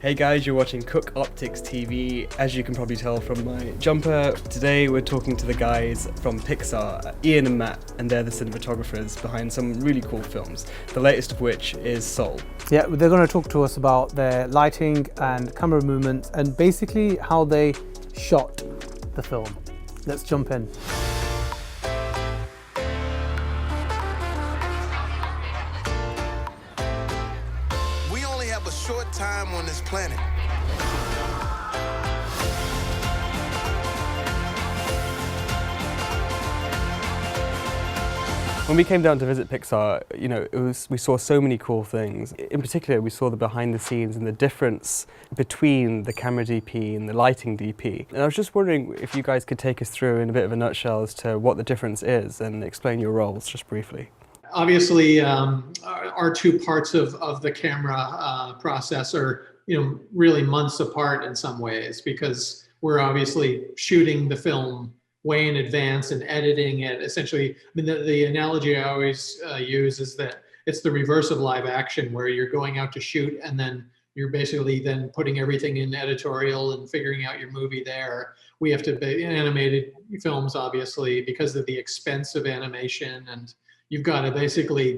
Hey guys, you're watching Cooke Optics TV. As you can probably tell from my jumper, today we're talking to the guys from Pixar, Ian and Matt, and they're the cinematographers behind some really cool films, the latest of which is Soul. Yeah, they're going to talk to us about their lighting and camera movements and basically how they shot the film. Let's jump in. Short time on this planet. When we came down to visit Pixar, we saw so many cool things. In particular, we saw the behind the scenes and the difference between the camera DP and the lighting DP. And I was just wondering if you guys could take us through in a bit of a nutshell as to what the difference is and explain your roles just briefly. Obviously, our two parts of the camera process are, really months apart in some ways, because we're obviously shooting the film way in advance and editing it. Essentially, the analogy I always use is that it's the reverse of live action, where you're going out to shoot and then you're basically then putting everything in editorial and figuring out your movie there. We have to be animated films, obviously, because of the expense of animation, and you've got to basically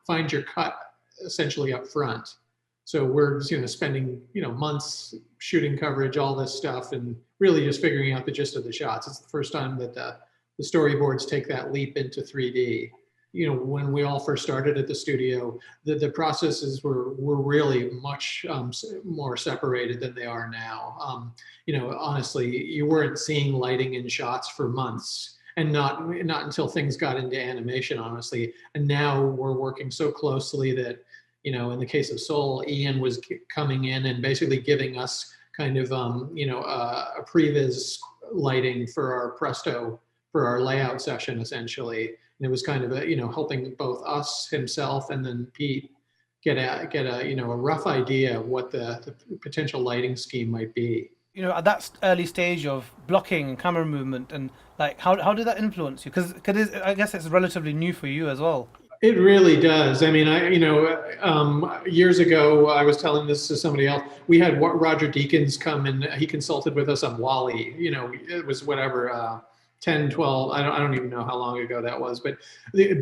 find your cut essentially up front. So we're spending months shooting coverage, all this stuff, and really just figuring out the gist of the shots. It's the first time that the storyboards take that leap into 3D. When we all first started at the studio, the processes were really much more separated than they are now. Honestly, you weren't seeing lighting in shots for months. And not until things got into animation, honestly. And now we're working so closely that, in the case of Soul, Ian was coming in and basically giving us kind of, a previs lighting for our Presto, for our layout session, essentially. And it was kind of helping both us, himself, and then Pete get a rough idea of what the potential lighting scheme might be. At that early stage of blocking and camera movement, and how did that influence you? Because I guess it's relatively new for you as well. It really does. I mean, years ago, I was telling this to somebody else. We had Roger Deakins come and he consulted with us on WALL-E. It was whatever, 10, 12, I don't even know how long ago that was. But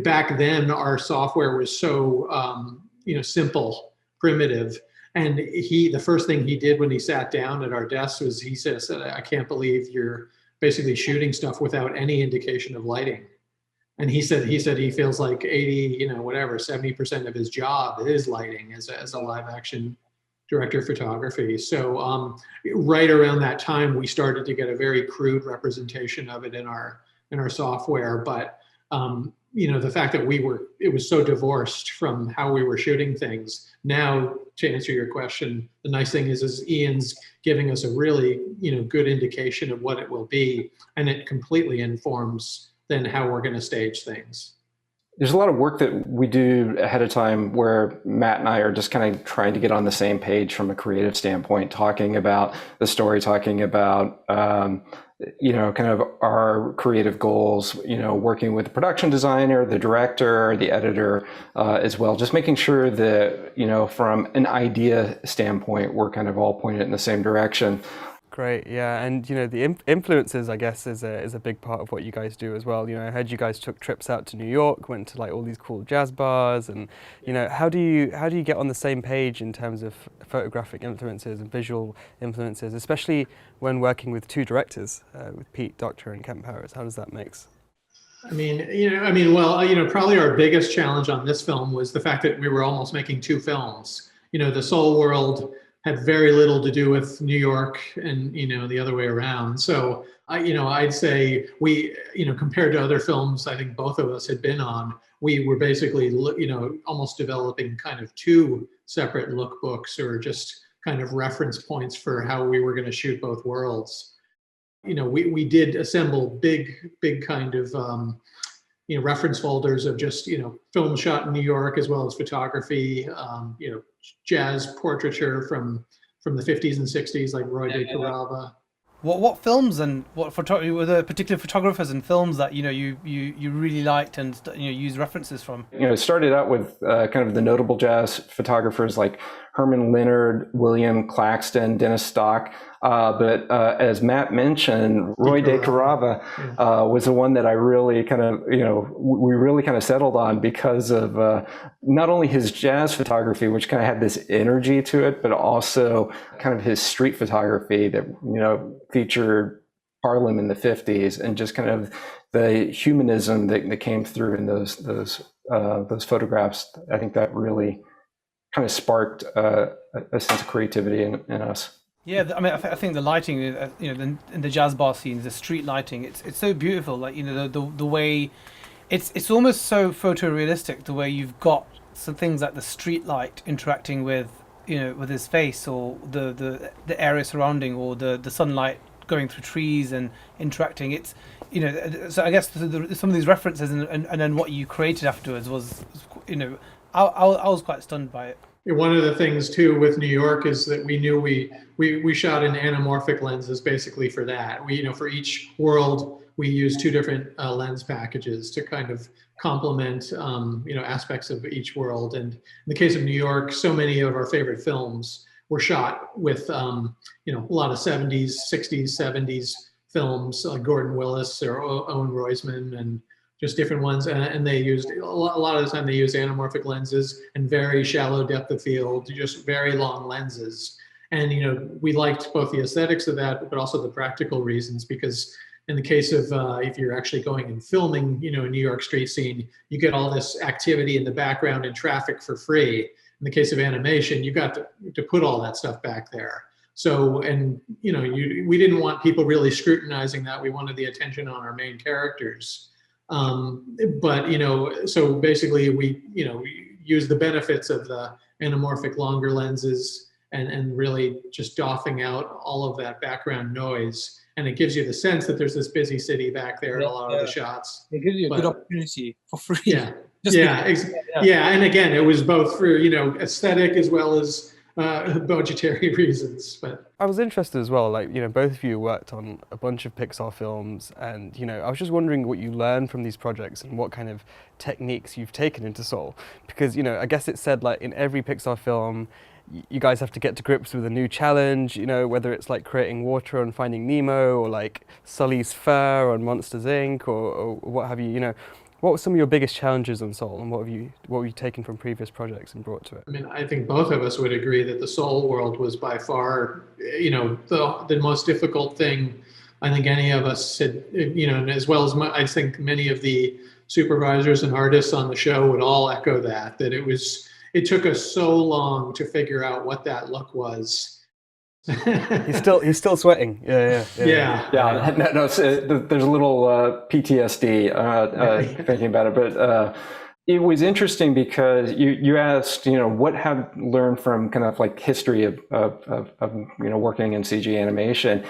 back then, our software was so, simple, primitive. And the first thing he did when he sat down at our desk was he said, "I can't believe you're basically shooting stuff without any indication of lighting." And he said he feels like 70% of his job is lighting as a live action director of photography. So right around that time, we started to get a very crude representation of it in our software. But the fact that it was so divorced from how we were shooting things. Now, to answer your question, the nice thing is Ian's giving us a really, good indication of what it will be, and it completely informs then how we're going to stage things. There's a lot of work that we do ahead of time where Matt and I are just kind of trying to get on the same page from a creative standpoint, talking about the story, talking about, kind of our creative goals, working with the production designer, the director, the editor, as well, just making sure that, from an idea standpoint, we're kind of all pointed in the same direction. Great, yeah, and the influences, I guess, is a big part of what you guys do as well. I heard you guys took trips out to New York, went to all these cool jazz bars, and how do you get on the same page in terms of photographic influences and visual influences, especially when working with two directors, with Pete Docter and Kent Powers? How does that mix? Probably our biggest challenge on this film was the fact that we were almost making two films. The Soul World had very little to do with New York, and the other way around. So I'd say we, compared to other films I think both of us had been on, we were basically almost developing kind of two separate lookbooks, or just kind of reference points for how we were going to shoot both worlds. We did assemble big kind of reference folders of just film shot in New York, as well as photography, jazz portraiture from the 50s and 60s, like Roy de Carava. What films and were there particular photographers and films that you really liked and use references from? It started out with kind of the notable jazz photographers like Herman Leonard, William Claxton, Dennis Stock. But as Matt mentioned, Roy De Carava was the one that I really kind of, we really kind of settled on because of not only his jazz photography, which kind of had this energy to it, but also kind of his street photography that, featured Harlem in the 50s, and just kind of the humanism that came through in those photographs. I think that really kind of sparked a sense of creativity in us. Yeah, I mean, I think the lighting, in the jazz bar scenes, the street lighting, it's so beautiful. Like, the way it's almost so photorealistic. The way you've got some things like the street light interacting with, with his face, or the area surrounding, or the sunlight going through trees and interacting. It's, so I guess some of these references and then what you created afterwards was, I was quite stunned by it. One of the things too with New York is that we knew we shot in anamorphic lenses basically for that. For each world we used two different lens packages to kind of complement aspects of each world. And in the case of New York, so many of our favorite films were shot with a lot of 70s, 60s, 70s films like Gordon Willis or Owen Roizman, and just different ones, and they used a lot of the time they use anamorphic lenses and very shallow depth of field, just very long lenses. And we liked both the aesthetics of that, but also the practical reasons, because in the case of if you're actually going and filming, a New York street scene, you get all this activity in the background and traffic for free. In the case of animation, you got to put all that stuff back there. So, and we didn't want people really scrutinizing that. We wanted the attention on our main characters. But so basically we use the benefits of the anamorphic longer lenses and really just doffing out all of that background noise, and it gives you the sense that there's this busy city back there in a lot of the shots. It gives you a good opportunity for free. Yeah. And again, it was both for aesthetic as well as budgetary reasons. But I was interested as well, like, both of you worked on a bunch of Pixar films, and, I was just wondering what you learned from these projects and what kind of techniques you've taken into Soul. Because, I guess it said, like, in every Pixar film, you guys have to get to grips with a new challenge, whether it's like creating water on Finding Nemo, or like Sully's fur on Monsters, Inc., or what have you, What were some of your biggest challenges on Soul, and what have you taken from previous projects and brought to it? I mean, I think both of us would agree that the Soul world was by far, the most difficult thing I think any of us had, and as well as I think many of the supervisors and artists on the show would all echo that it took us so long to figure out what that look was. He's still sweating. Yeah. No, there's a little PTSD thinking about it, but it was interesting because you asked, what have learned from kind of like history of working in CG animation.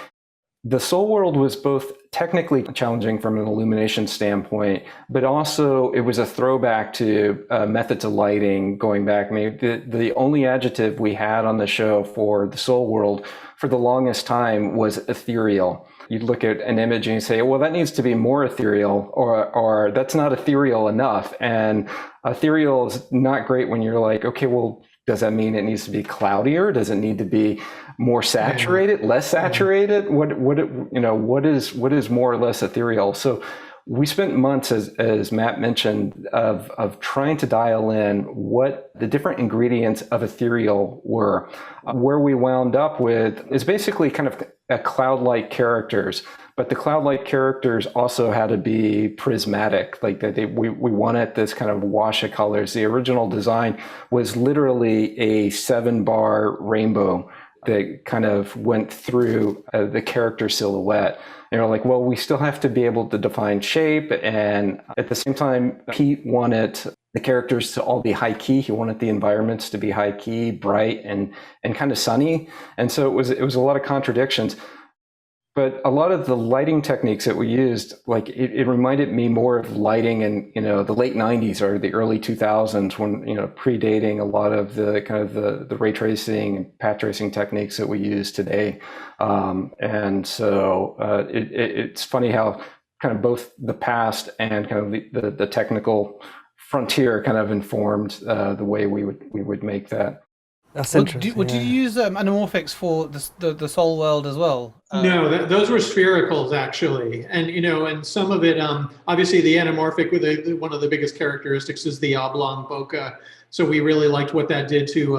The Soul world was both technically challenging from an illumination standpoint, but also it was a throwback to methods of lighting going back. I mean, the only adjective we had on the show for the Soul world for the longest time was ethereal. You'd look at an image and you say, well, that needs to be more ethereal, or that's not ethereal enough. And ethereal is not great when you're like, okay, well, does that mean it needs to be cloudier? Does it need to be more saturated, less saturated? What is more or less ethereal? So we spent months, as Matt mentioned, of trying to dial in what the different ingredients of ethereal were. Where we wound up with is basically kind of a cloud-like characters, but the cloud-like characters also had to be prismatic, like that we wanted this kind of wash of colors. The original design was literally a 7-bar rainbow that kind of went through the character silhouette. Like, well, we still have to be able to define shape, and at the same time, Pete wanted the characters to all be high key. He wanted the environments to be high key, bright, and kind of sunny. And so it was a lot of contradictions. But a lot of the lighting techniques that we used, like it reminded me more of lighting in the late 90s or the early 2000s, when predating a lot of the kind of the ray tracing and path tracing techniques that we use today. And so it's funny how kind of both the past and kind of the technical frontier kind of informed the way we would make that. That's Well, interesting. did you Yeah. use anamorphics for the Soul World as well? No, those were sphericals actually, and and some of it. Obviously, the anamorphic with one of the biggest characteristics is the oblong bokeh. So we really liked what that did to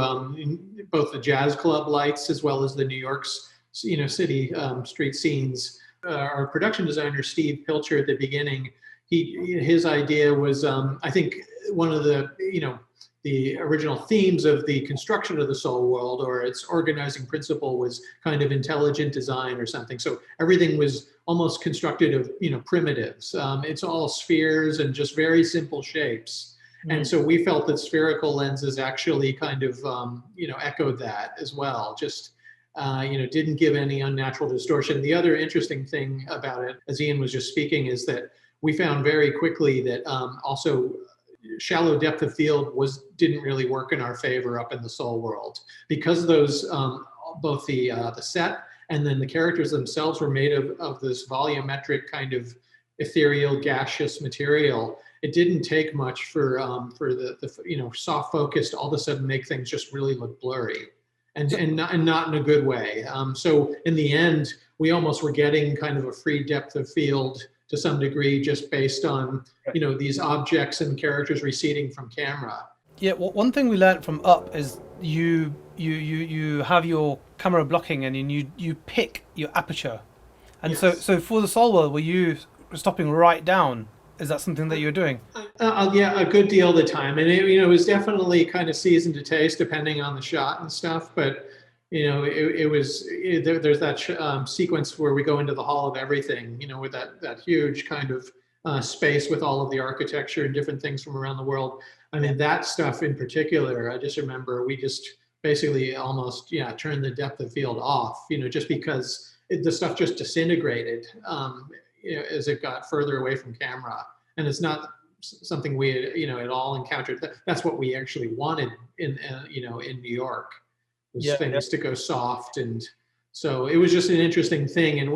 both the jazz club lights as well as the New York's city street scenes. Our production designer Steve Pilcher at the beginning, his idea was I think one of the original themes of the construction of the soul world, or its organizing principle, was kind of intelligent design or something. So everything was almost constructed of primitives. It's all spheres and just very simple shapes. And so we felt that spherical lenses actually kind of echoed that as well. Just didn't give any unnatural distortion. The other interesting thing about it, as Ian was just speaking, is that we found very quickly that also shallow depth of field didn't really work in our favor up in the soul world, because those both the set and then the characters themselves were made of this volumetric kind of ethereal gaseous material. It didn't take much for the soft focus to all of a sudden make things just really look blurry, and not in a good way. So in the end, we almost were getting kind of a free depth of field to some degree, just based on these objects and characters receding from camera. Yeah, well, one thing we learned from Up is you have your camera blocking, and you pick your aperture, and Yes. so for the Soul World, were you stopping right down? Is that something that you're doing? Yeah, a good deal of the time, and it was definitely kind of seasoned to taste depending on the shot and stuff. But there's that sequence where we go into the Hall of Everything, with that huge kind of space with all of the architecture and different things from around the world. I mean, that stuff in particular, I just remember we just basically almost turned the depth of field off, just because the stuff just disintegrated as it got further away from camera, and it's not something we had, at all encountered. That's what we actually wanted in New York. Was things to go soft, and so it was just an interesting thing. And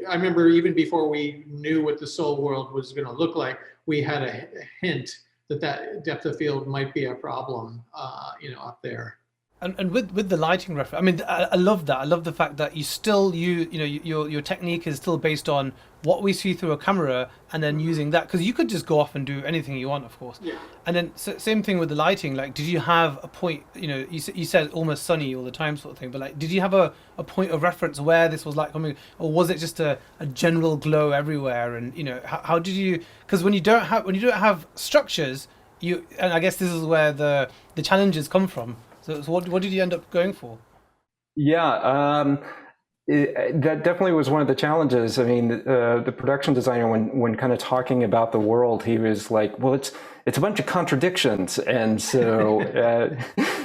I remember even before we knew what the soul world was going to look like, we had a hint that depth of field might be a problem, up there. And with the lighting reference, I mean, I love that. I love the fact that your technique is still based on what we see through a camera, and then using that, because you could just go off and do anything you want, of course. Yeah. And then same thing with the lighting. Like, did you have a point? You said almost sunny all the time, sort of thing. But like, did you have a point of reference where this was like coming, or was it just a general glow everywhere? And how did you? Because when you don't have structures, and I guess this is where the challenges come from. So what did you end up going for? Yeah, that definitely was one of the challenges. I mean, the production designer, when kind of talking about the world, he was like, "Well, it's a bunch of contradictions," and so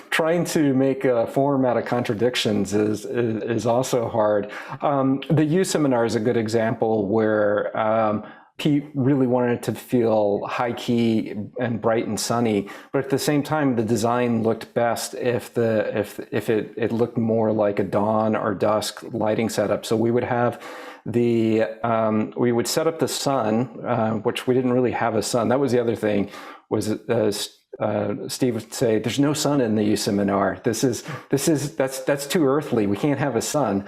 trying to make a form out of contradictions is also hard. The U seminar is a good example where Pete really wanted it to feel high key and bright and sunny, but at the same time, the design looked best if it looked more like a dawn or dusk lighting setup. So we would have we would set up the sun, which we didn't really have a sun. That was the other thing, was Steve would say, "There's no sun in the U seminar. That's too earthly. We can't have a sun.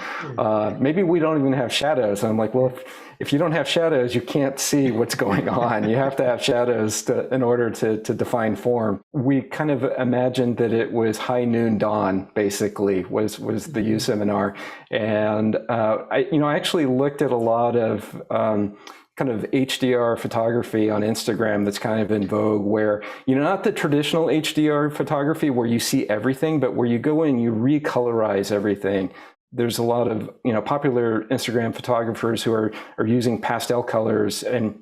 Maybe we don't even have shadows." And I'm like, well, if you don't have shadows, you can't see what's going on. You have to have shadows in order to define form. We kind of imagined that it was high noon dawn, basically, was the U seminar. And I actually looked at a lot of kind of HDR photography on Instagram that's kind of in vogue, where, not the traditional HDR photography where you see everything, but where you go in and you recolorize everything. There's a lot of, popular Instagram photographers who are using pastel colors and,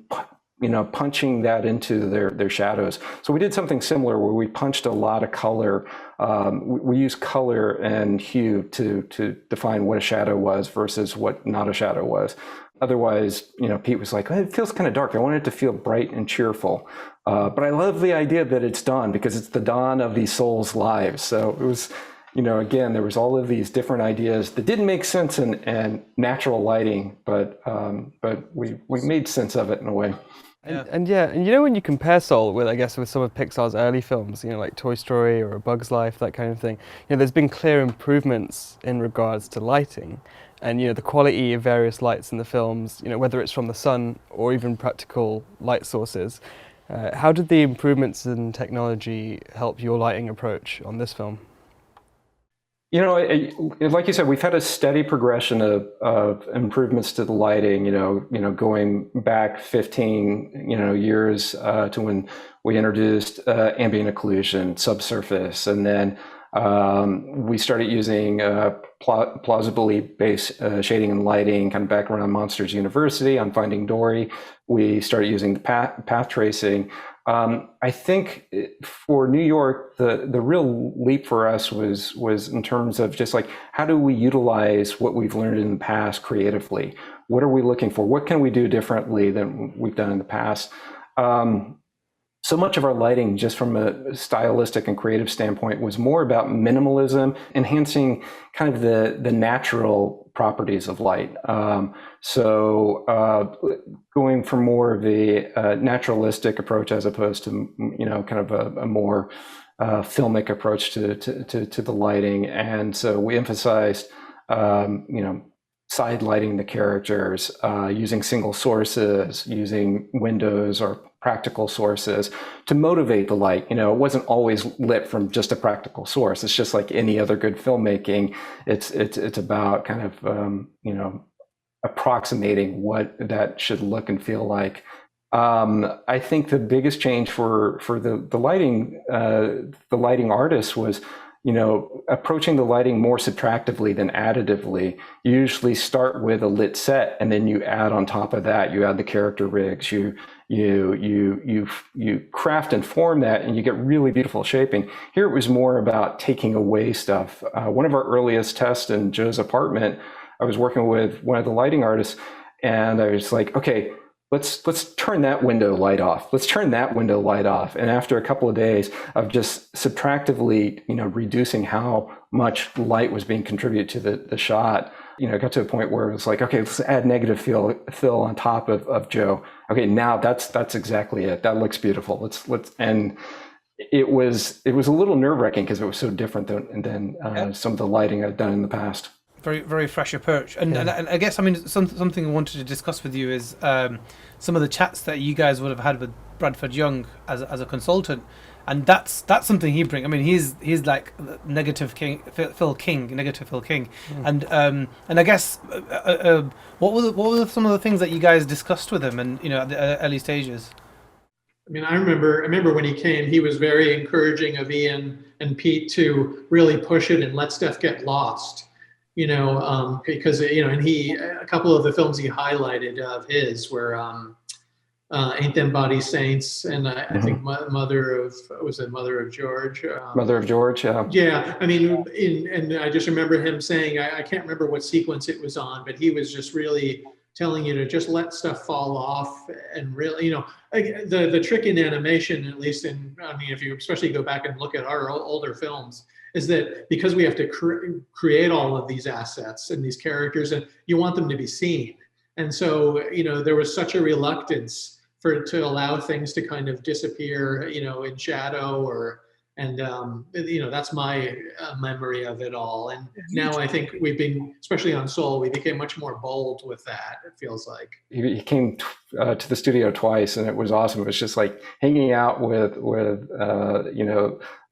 punching that into their shadows. So we did something similar where we punched a lot of color. We used color and hue to define what a shadow was versus what not a shadow was. Otherwise, Pete was like, it feels kind of dark. I want it to feel bright and cheerful. But I love the idea that it's dawn, because it's the dawn of these souls' lives. So it was, again, there was all of these different ideas that didn't make sense in natural lighting, but we made sense of it in a way. And yeah, and you know, when you compare Soul with, I guess, with some of Pixar's early films, you know, like Toy Story or A Bug's Life, that kind of thing, you know, there's been clear improvements in regards to lighting, and you know, the quality of various lights in the films, you know, whether it's from the sun or even practical light sources. How did the improvements in technology help your lighting approach on this film? You know, like you said, we've had a steady progression of improvements to the lighting. Going back 15 years to when we introduced ambient occlusion, subsurface, and then we started using plausibly based shading and lighting, kind of back around Monsters University on Finding Dory. We started using the path tracing. I think for New York, the real leap for us was in terms of just like, how do we utilize what we've learned in the past creatively? What are we looking for? What can we do differently than we've done in the past? So much of our lighting, just from a stylistic and creative standpoint, was more about minimalism, enhancing kind of the natural properties of light. Going for more of a naturalistic approach as opposed to, kind of a more filmic approach to the lighting. And so we emphasized, side lighting the characters, using single sources, using windows or practical sources to motivate the light. It wasn't always lit from just a practical source. It's just like any other good filmmaking. It's about kind of, approximating what that should look and feel like. I think the biggest change for the lighting artists was, approaching the lighting more subtractively than additively. You usually start with a lit set, and then you add on top of that, you add the character rigs, you craft and form that, and you get really beautiful shaping. Here it was more about taking away stuff. One of our earliest tests in Joe's apartment, I was working with one of the lighting artists, and I was like, okay, let's turn that window light off. Let's turn that window light off. And after a couple of days of just subtractively, reducing how much light was being contributed to the shot, it got to a point where it was like, okay, let's add negative fill on top of Joe. Okay, now that's exactly it. That looks beautiful. And it was a little nerve-wracking because it was so different than some of the lighting I've done in the past. Very, very fresh approach. And I guess, something I wanted to discuss with you is some of the chats that you guys would have had with Bradford Young as a consultant. And that's something he brings. He's like negative Phil King. And I guess what were some of the things that you guys discussed with him and at the early stages? I remember when he came, he was very encouraging of Ian and Pete to really push it and let stuff get lost. Because and a couple of the films he highlighted of his were Ain't Them Body Saints, and I think Mother of George. Mother of George, yeah. Yeah, and I just remember him saying, I can't remember what sequence it was on, but he was just really telling you to just let stuff fall off and really, the trick in animation, at least if you especially go back and look at our older films, is that because we have to create all of these assets and these characters, and you want them to be seen. And so, there was such a reluctance to allow things to kind of disappear, in shadow that's my memory of it all. And now I think especially on Soul, we became much more bold with that, it feels like. He came to the studio twice, and it was awesome. It was just like hanging out with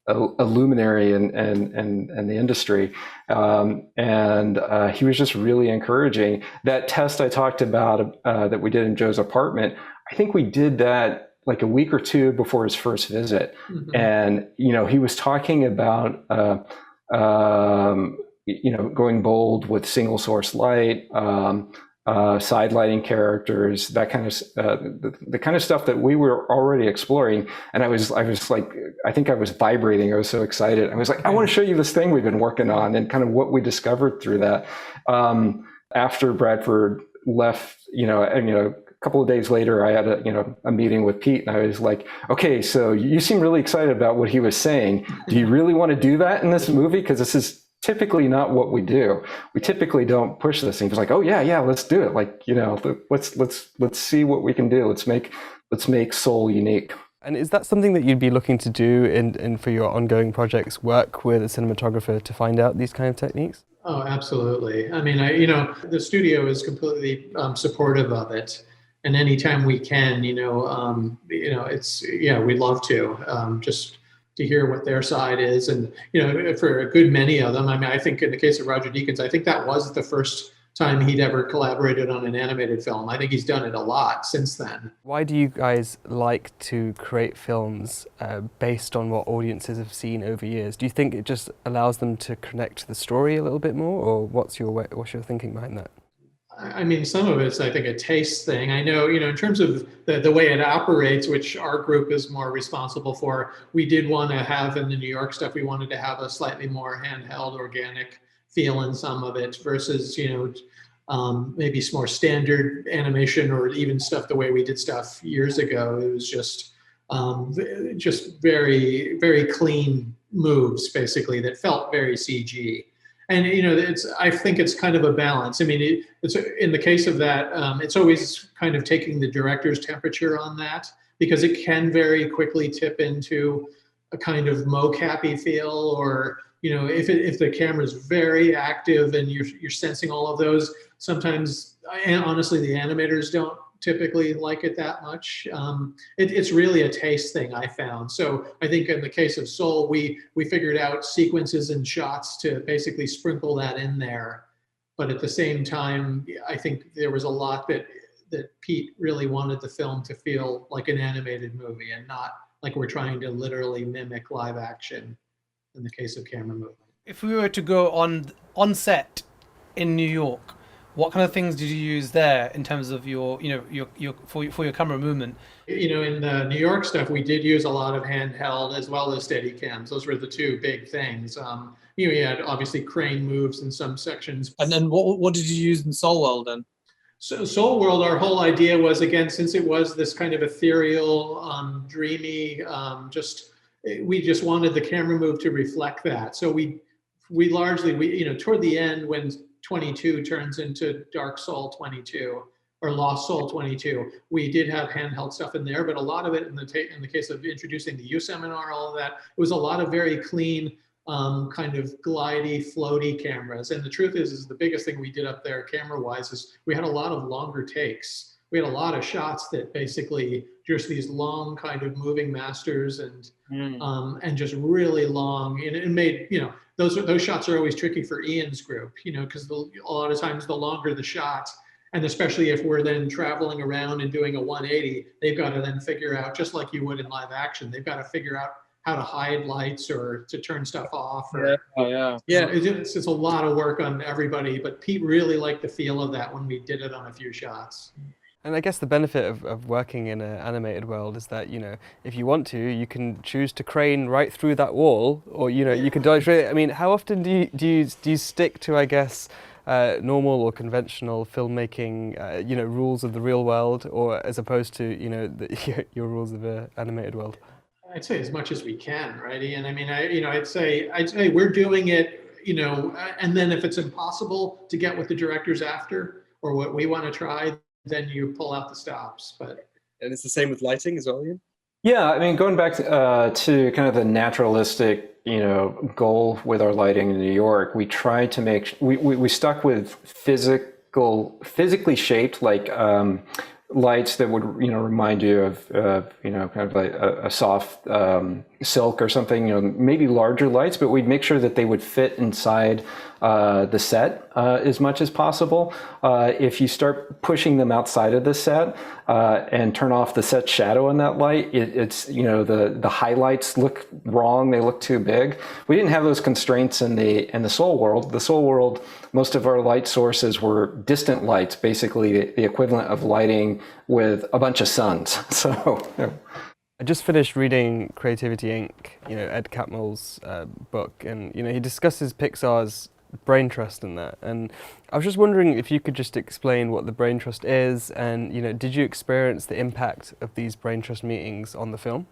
a luminary in the industry, and he was just really encouraging. That test I talked about that we did in Joe's apartment, I think we did that like a week or two before his first visit. And he was talking about going bold with single source light, side lighting characters, that kind of the kind of stuff that we were already exploring. And I was like, I think I was vibrating. I was so excited. I was like, I want to show you this thing we've been working on and kind of what we discovered through that. After Bradford left, a couple of days later, I had a meeting with Pete, and I was like, okay, so you seem really excited about what he was saying. Do you really want to do that in this movie? Because this is typically not what we do. We typically don't push this thing. He was like, oh yeah, let's do it. Like, let's see what we can do. Let's make let's make Soul unique. And is that something that you'd be looking to do in for your ongoing projects, work with a cinematographer to find out these kind of techniques? Oh, absolutely. I mean, the studio is completely supportive of it, and anytime we can, we'd love to just to hear what their side is, and for a good many of them. I mean, I think in the case of Roger Deakins, I think that was the first time he'd ever collaborated on an animated film. I think he's done it a lot since then. Why do you guys like to create films based on what audiences have seen over years? Do you think it just allows them to connect to the story a little bit more, or what's your thinking behind that? I mean, some of it's, I think, a taste thing. I know, in terms of the way it operates, which our group is more responsible for, we did want to have in the New York stuff, we wanted to have a slightly more handheld, organic feel in some of it versus, maybe some more standard animation or even stuff the way we did stuff years ago. It was just very, very clean moves, basically, that felt very CG. And I think it's kind of a balance. I mean, it's in the case of that, it's always kind of taking the director's temperature on that, because it can very quickly tip into a kind of mocap-y feel, or if the camera is very active and you're sensing all of those. Sometimes, and honestly, the animators don't typically like it that much. It's really a taste thing, I found. So I think in the case of Soul, we figured out sequences and shots to basically sprinkle that in there. But at the same time, I think there was a lot that Pete really wanted the film to feel like an animated movie and not like we're trying to literally mimic live action in the case of camera movement. If we were to go on set in New York, what kind of things did you use there in terms of your for your camera movement? In the New York stuff, we did use a lot of handheld as well as steady cams. Those were the two big things. You had obviously crane moves in some sections. And then what did you use in Soul World then? So Soul World, our whole idea was, again, since it was this kind of ethereal, dreamy, we just wanted the camera move to reflect that. So we largely, toward the end when 22 turns into Dark Soul 22 or Lost Soul 22, we did have handheld stuff in there, but a lot of it in the case of introducing the U seminar, all of that, it was a lot of very clean, kind of glidey, floaty cameras. And the truth is the biggest thing we did up there camera-wise is we had a lot of longer takes. We had a lot of shots that basically just these long kind of moving masters and just really long, and it made, those shots are always tricky for Ian's group, because a lot of times the longer the shot, and especially if we're then traveling around and doing a 180, they've got to then figure out, just like you would in live action, they've got to figure out how to hide lights or to turn stuff off. It's a lot of work on everybody, but Pete really liked the feel of that when we did it on a few shots. And I guess the benefit of working in an animated world is that, if you want to, you can choose to crane right through that wall, or, you can dive straight. I mean, how often do you stick to, I guess, normal or conventional filmmaking, rules of the real world, or as opposed to, your rules of the animated world? I'd say as much as we can, right, Ian? I mean, I'd say we're doing it, and then if it's impossible to get what the director's after or what we want to try, then you pull out the stops. And it's the same with lighting as well, Ian? Yeah, I mean, going back to kind of the naturalistic, goal with our lighting in New York, we tried to we stuck with physically shaped, like lights that would, remind you of, kind of like a soft silk or something, maybe larger lights, but we'd make sure that they would fit inside the set as much as possible. If you start pushing them outside of the set and turn off the set shadow in that light, it's the highlights look wrong. They look too big. We didn't have those constraints in the Soul World. The Soul World, most of our light sources were distant lights, basically the equivalent of lighting with a bunch of suns. So. Yeah. I just finished reading Creativity Inc., Ed Catmull's book, and he discusses Pixar's brain trust in that. And I was just wondering if you could just explain what the brain trust is, and did you experience the impact of these brain trust meetings on the film?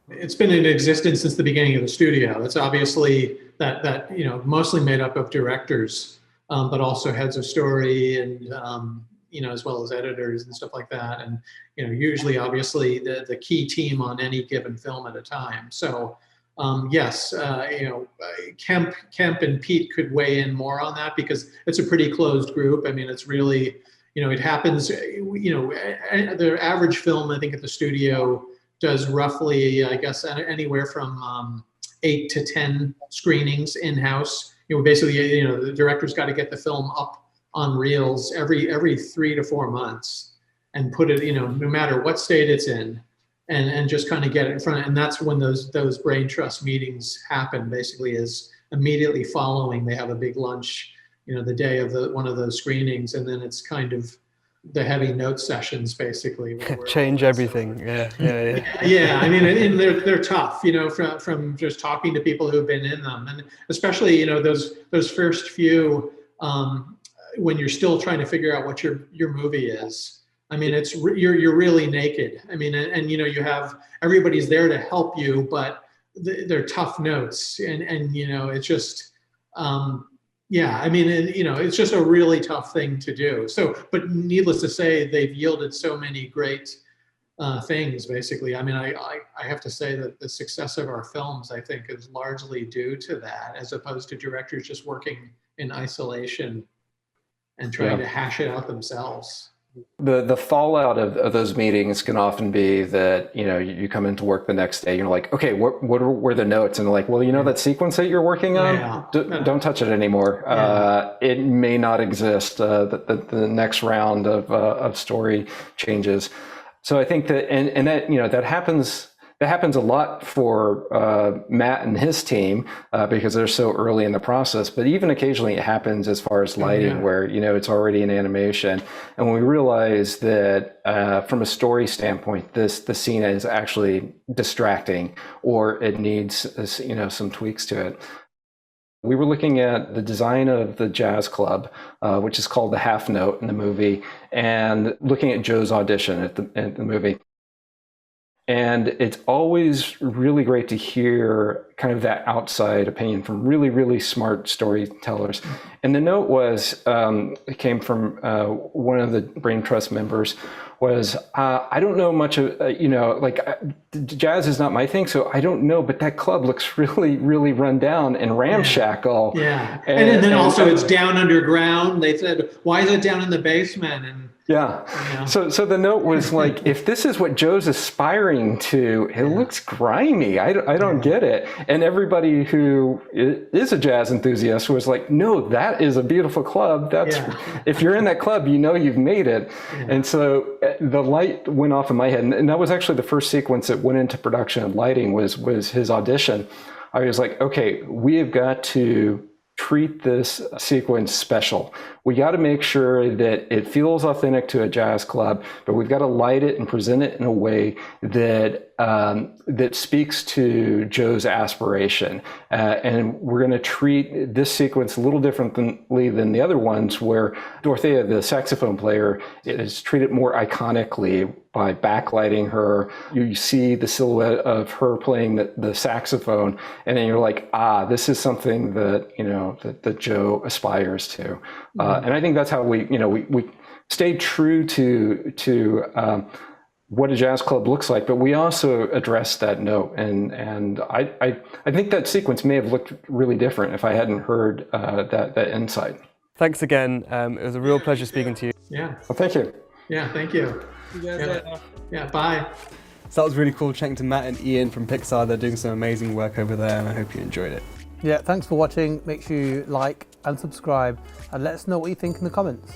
It's been in existence since the beginning of the studio. It's obviously that mostly made up of directors, but also heads of story and as well as editors and stuff like that. And, usually obviously the key team on any given film at a time. So yes, Kemp and Pete could weigh in more on that because it's a pretty closed group. I mean, it's really, it happens, the average film, I think at the studio does roughly, I guess, anywhere from 8 to 10 screenings in-house. Basically, the director's got to get the film up on reels every 3 to 4 months and put it, no matter what state it's in, and just kind of get it in front. And that's when those brain trust meetings happen. Basically, is immediately following. They have a big lunch, the day of one of those screenings, and then it's kind of the heavy note sessions, basically. Change everything. Yeah. Yeah. I mean, and they're tough, from just talking to people who've been in them, and especially, those first few, when you're still trying to figure out what your movie is. I mean, you're really naked. I mean, and you have everybody's there to help you, but they're tough notes, and it's just. Yeah, I mean, it's just a really tough thing to do. So, but needless to say, they've yielded so many great things, basically. I mean, I have to say that the success of our films, I think, is largely due to that, as opposed to directors just working in isolation and trying to hash it out themselves. The fallout of those meetings can often be that, you come into work the next day, you're like, okay, what were the notes? And they're like, well, that sequence that you're working on, don't touch it anymore. It may not exist. The next round of story changes. So I think that, and that, that happens a lot for Matt and his team because they're so early in the process. But even occasionally it happens as far as lighting, where it's already in animation, and when we realize that from a story standpoint, the scene is actually distracting, or it needs some tweaks to it. We were looking at the design of the jazz club, which is called the half note in the movie, and looking at Joe's audition at the movie. And it's always really great to hear kind of that outside opinion from really, really smart storytellers. And the note was, it came from one of the Brain Trust members, was, I don't know much of, jazz is not my thing, so I don't know, but that club looks really, really run down and ramshackle. Yeah. And then also it's down underground. They said, why is it down in the basement? And So the note was like, if this is what Joe's aspiring to, it looks grimy. I don't get it. And everybody who is a jazz enthusiast was like, no, that is a beautiful club. If you're in that club, you've made it. And so the light went off in my head. And that was actually the first sequence that went into production of lighting was his audition. I was like, okay, we have got to treat this sequence special. We got to make sure that it feels authentic to a jazz club, but we've got to light it and present it in a way that that speaks to Joe's aspiration. And we're going to treat this sequence a little differently than the other ones, where Dorothea, the saxophone player, is treated more iconically by backlighting her. You see the silhouette of her playing the saxophone, and then you're like, this is something that that Joe aspires to. And I think that's how we stayed true to what a jazz club looks like, but we also addressed that note. And I think that sequence may have looked really different if I hadn't heard that insight. Thanks again. It was a real pleasure speaking to you. Yeah. Well, thank you. Yeah, thank you. Bye. So that was really cool chatting to Matt and Ian from Pixar. They're doing some amazing work over there, and I hope you enjoyed it. Yeah, thanks for watching. Make sure you like and subscribe, and let us know what you think in the comments.